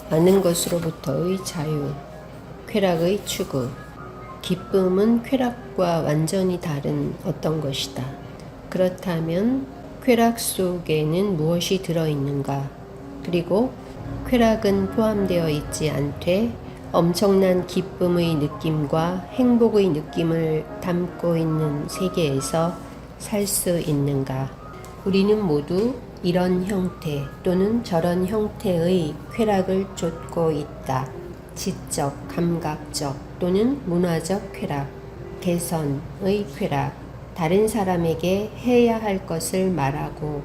아는 것으로부터의 자유, 쾌락의 추구. 기쁨은 쾌락과 완전히 다른 어떤 것이다. 그렇다면 쾌락 속에는 무엇이 들어있는가? 그리고 쾌락은 포함되어 있지 않되 엄청난 기쁨의 느낌과 행복의 느낌을 담고 있는 세계에서 살 수 있는가? 우리는 모두 이런 형태 또는 저런 형태의 쾌락을 쫓고 있다. 지적, 감각적 또는 문화적 쾌락, 개선의 쾌락, 다른 사람에게 해야 할 것을 말하고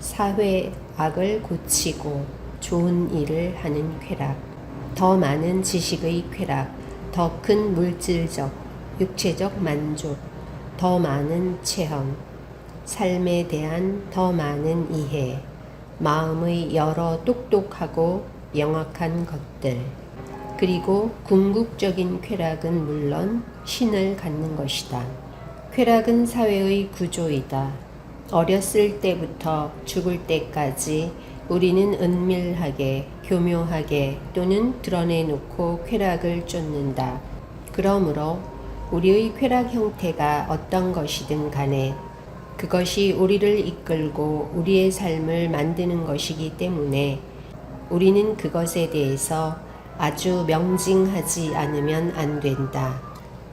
사회 악을 고치고 좋은 일을 하는 쾌락, 더 많은 지식의 쾌락, 더 큰 물질적, 육체적 만족, 더 많은 체험, 삶에 대한 더 많은 이해, 마음의 여러 똑똑하고 영악한 것들, 그리고 궁극적인 쾌락은 물론 신을 갖는 것이다. 쾌락은 사회의 구조이다. 어렸을 때부터 죽을 때까지 우리는 은밀하게, 교묘하게 또는 드러내놓고 쾌락을 쫓는다. 그러므로 우리의 쾌락 형태가 어떤 것이든 간에 그것이 우리를 이끌고 우리의 삶을 만드는 것이기 때문에 우리는 그것에 대해서 아주 명징하지 않으면 안 된다.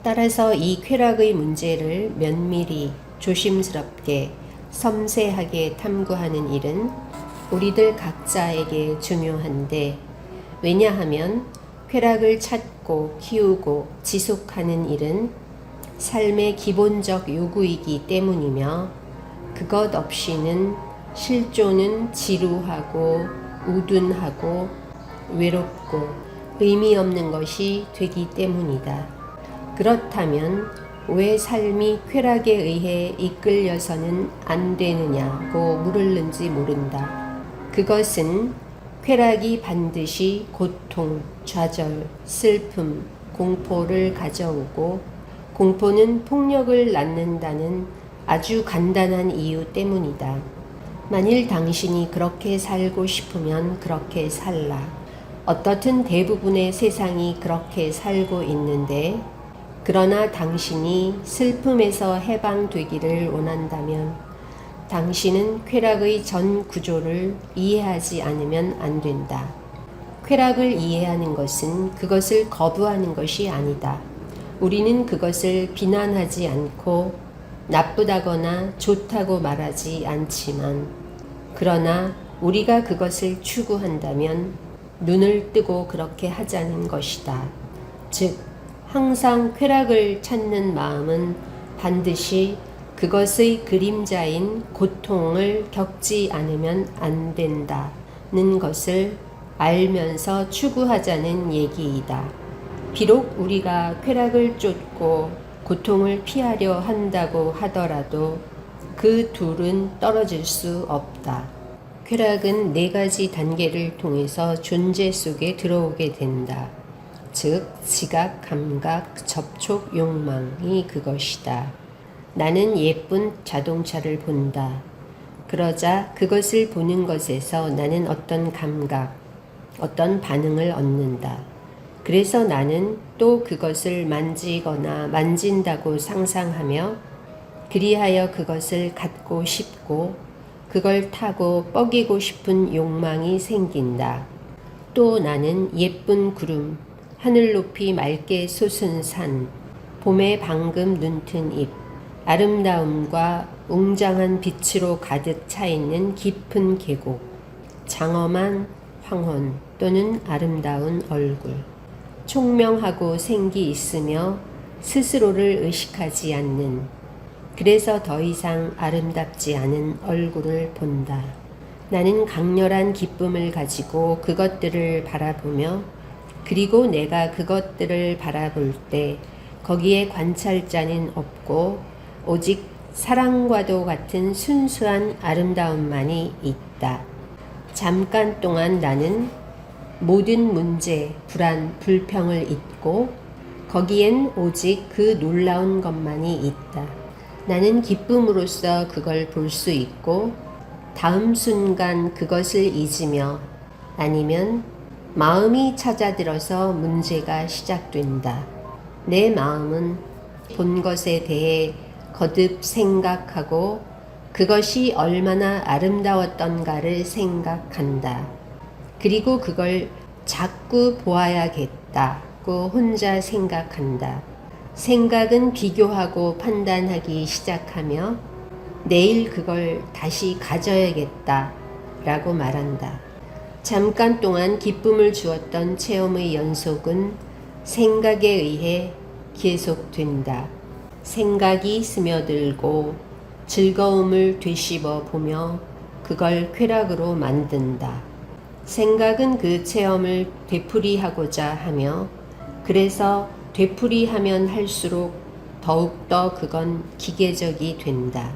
따라서 이 쾌락의 문제를 면밀히, 조심스럽게, 섬세하게 탐구하는 일은 우리들 각자에게 중요한데, 왜냐하면 쾌락을 찾고 키우고 지속하는 일은 삶의 기본적 요구이기 때문이며, 그것 없이는 실존은 지루하고 우둔하고 외롭고 의미 없는 것이 되기 때문이다. 그렇다면 왜 삶이 쾌락에 의해 이끌려서는 안 되느냐고 물을는지 모른다. 그것은 쾌락이 반드시 고통, 좌절, 슬픔, 공포를 가져오고 공포는 폭력을 낳는다는 아주 간단한 이유 때문이다. 만일 당신이 그렇게 살고 싶으면 그렇게 살라. 어떻든 대부분의 세상이 그렇게 살고 있는데, 그러나 당신이 슬픔에서 해방되기를 원한다면 당신은 쾌락의 전 구조를 이해하지 않으면 안 된다. 쾌락을 이해하는 것은 그것을 거부하는 것이 아니다. 우리는 그것을 비난하지 않고 나쁘다거나 좋다고 말하지 않지만, 그러나 우리가 그것을 추구한다면 눈을 뜨고 그렇게 하자는 것이다. 즉, 항상 쾌락을 찾는 마음은 반드시 그것의 그림자인 고통을 겪지 않으면 안 된다는 것을 알면서 추구하자는 얘기이다. 비록 우리가 쾌락을 쫓고 고통을 피하려 한다고 하더라도 그 둘은 떨어질 수 없다. 쾌락은 4가지 단계를 통해서 존재 속에 들어오게 된다. 즉, 지각, 감각, 접촉, 욕망이 그것이다. 나는 예쁜 자동차를 본다. 그러자 그것을 보는 것에서 나는 어떤 감각, 어떤 반응을 얻는다. 그래서 나는 또 그것을 만지거나 만진다고 상상하며 그리하여 그것을 갖고 싶고 그걸 타고 뻐기고 싶은 욕망이 생긴다. 또 나는 예쁜 구름, 하늘 높이 맑게 솟은 산, 봄에 방금 눈뜬 잎, 아름다움과 웅장한 빛으로 가득 차 있는 깊은 계곡, 장엄한 황혼 또는 아름다운 얼굴, 총명하고 생기 있으며 스스로를 의식하지 않는, 그래서 더 이상 아름답지 않은 얼굴을 본다. 나는 강렬한 기쁨을 가지고 그것들을 바라보며, 그리고 내가 그것들을 바라볼 때 거기에 관찰자는 없고 오직 사랑과도 같은 순수한 아름다움만이 있다. 잠깐 동안 나는 모든 문제, 불안, 불평을 잊고 거기엔 오직 그 놀라운 것만이 있다. 나는 기쁨으로써 그걸 볼 수 있고 다음 순간 그것을 잊으며 아니면 마음이 찾아들어서 문제가 시작된다. 내 마음은 본 것에 대해 거듭 생각하고 그것이 얼마나 아름다웠던가를 생각한다. 그리고 그걸 자꾸 보아야겠다고 혼자 생각한다. 생각은 비교하고 판단하기 시작하며 내일 그걸 다시 가져야겠다 라고 말한다. 잠깐 동안 기쁨을 주었던 체험의 연속은 생각에 의해 계속된다. 생각이 스며들고 즐거움을 되씹어 보며 그걸 쾌락으로 만든다. 생각은 그 체험을 되풀이하고자 하며 그래서 되풀이하면 할수록 더욱더 그건 기계적이 된다.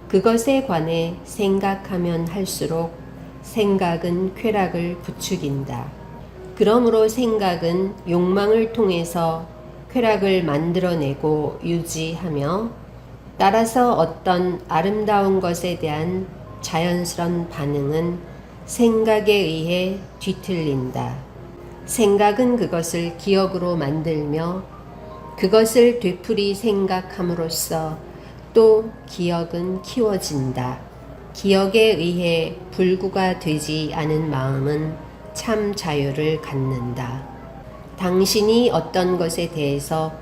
그것에 관해 생각하면 할수록 생각은 쾌락을 부추긴다. 그러므로 생각은 욕망을 통해서 쾌락을 만들어내고 유지하며 따라서 어떤 아름다운 것에 대한 자연스런 반응은 생각에 의해 뒤틀린다. 생각은 그것을 기억으로 만들며 그것을 되풀이 생각함으로써 또 기억은 키워진다. 기억에 의해 불구가 되지 않은 마음은 참 자유를 갖는다. 당신이 어떤 것에 대해서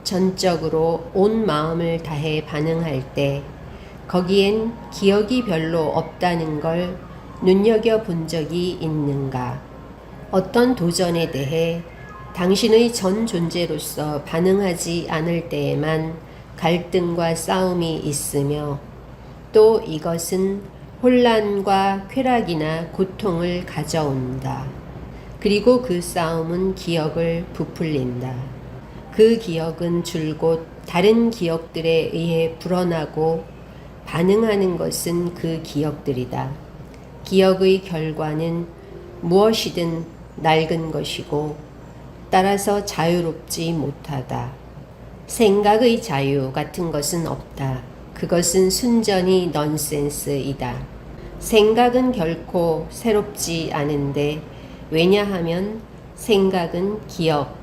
전적으로 온 마음을 다해 반응할 때 거기엔 기억이 별로 없다는 걸 눈여겨본 적이 있는가? 어떤 도전에 대해 당신의 전 존재로서 반응하지 않을 때에만 갈등과 싸움이 있으며 또 이것은 혼란과 쾌락이나 고통을 가져온다. 그리고 그 싸움은 기억을 부풀린다. 그 기억은 줄곧 다른 기억들에 의해 불어나고 반응하는 것은 그 기억들이다. 기억의 결과는 무엇이든 낡은 것이고 따라서 자유롭지 못하다. 생각의 자유 같은 것은 없다. 그것은 순전히 넌센스이다. 생각은 결코 새롭지 않은데 왜냐하면 생각은 기억,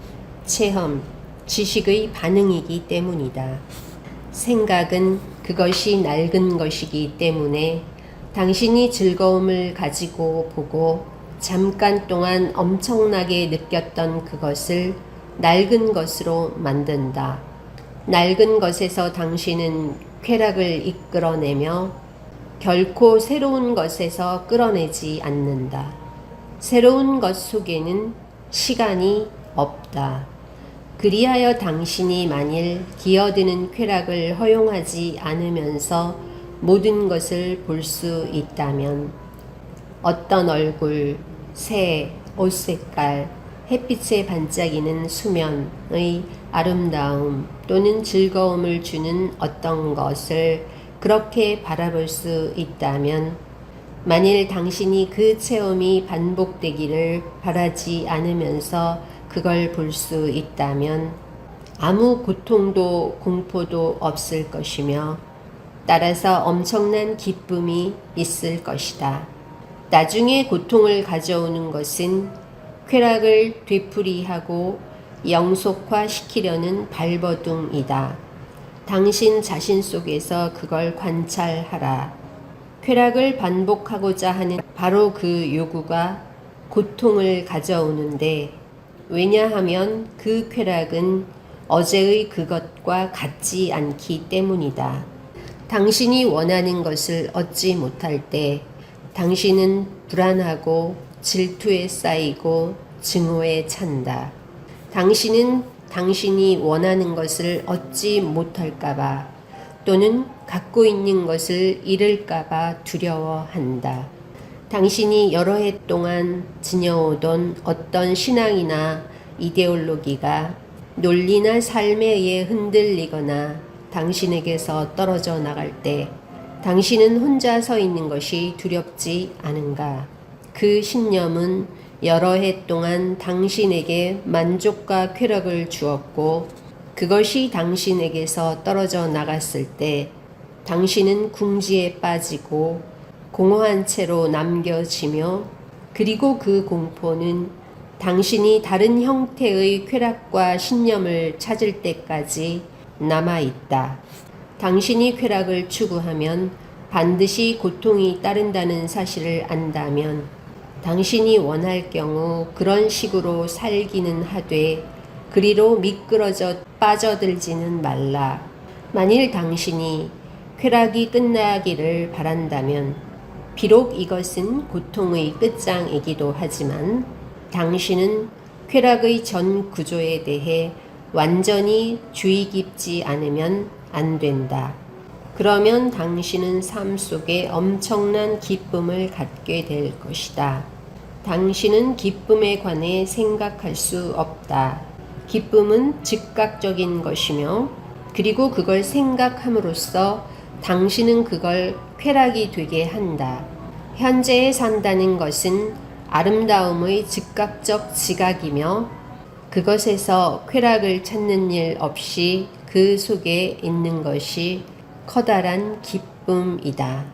체험, 지식의 반응이기 때문이다. 생각은 그것이 낡은 것이기 때문에 당신이 즐거움을 가지고 보고 잠깐 동안 엄청나게 느꼈던 그것을 낡은 것으로 만든다. 낡은 것에서 당신은 쾌락을 이끌어내며 결코 새로운 것에서 끌어내지 않는다. 새로운 것 속에는 시간이 없다. 그리하여 당신이 만일 기어드는 쾌락을 허용하지 않으면서 모든 것을 볼 수 있다면 어떤 얼굴, 새, 옷 색깔, 햇빛에 반짝이는 수면의 아름다움 또는 즐거움을 주는 어떤 것을 그렇게 바라볼 수 있다면 만일 당신이 그 체험이 반복되기를 바라지 않으면서 그걸 볼 수 있다면 아무 고통도 공포도 없을 것이며 따라서 엄청난 기쁨이 있을 것이다. 나중에 고통을 가져오는 것은 쾌락을 되풀이하고 영속화시키려는 발버둥이다. 당신 자신 속에서 그걸 관찰하라. 쾌락을 반복하고자 하는 바로 그 요구가 고통을 가져오는데 왜냐하면 그 쾌락은 어제의 그것과 같지 않기 때문이다. 당신이 원하는 것을 얻지 못할 때 당신은 불안하고 질투에 쌓이고 증오에 찬다. 당신은 당신이 원하는 것을 얻지 못할까봐 또는 갖고 있는 것을 잃을까봐 두려워한다. 당신이 여러 해 동안 지녀오던 어떤 신앙이나 이데올로기가 논리나 삶에 의해 흔들리거나 당신에게서 떨어져 나갈 때 당신은 혼자 서 있는 것이 두렵지 않은가? 그 신념은 여러 해 동안 당신에게 만족과 쾌락을 주었고 그것이 당신에게서 떨어져 나갔을 때 당신은 궁지에 빠지고 공허한 채로 남겨지며 그리고 그 공포는 당신이 다른 형태의 쾌락과 신념을 찾을 때까지 남아있다. 당신이 쾌락을 추구하면 반드시 고통이 따른다는 사실을 안다면 당신이 원할 경우 그런 식으로 살기는 하되 그리로 미끄러져 빠져들지는 말라. 만일 당신이 쾌락이 끝나기를 바란다면 비록 이것은 고통의 끝장이기도 하지만 당신은 쾌락의 전 구조에 대해 완전히 주의 깊지 않으면 안 된다. 그러면 당신은 삶 속에 엄청난 기쁨을 갖게 될 것이다. 당신은 기쁨에 관해 생각할 수 없다. 기쁨은 즉각적인 것이며 그리고 그걸 생각함으로써 당신은 그걸 쾌락이 되게 한다. 현재에 산다는 것은 아름다움의 즉각적 지각이며 그것에서 쾌락을 찾는 일 없이 그 속에 있는 것이 커다란 기쁨이다.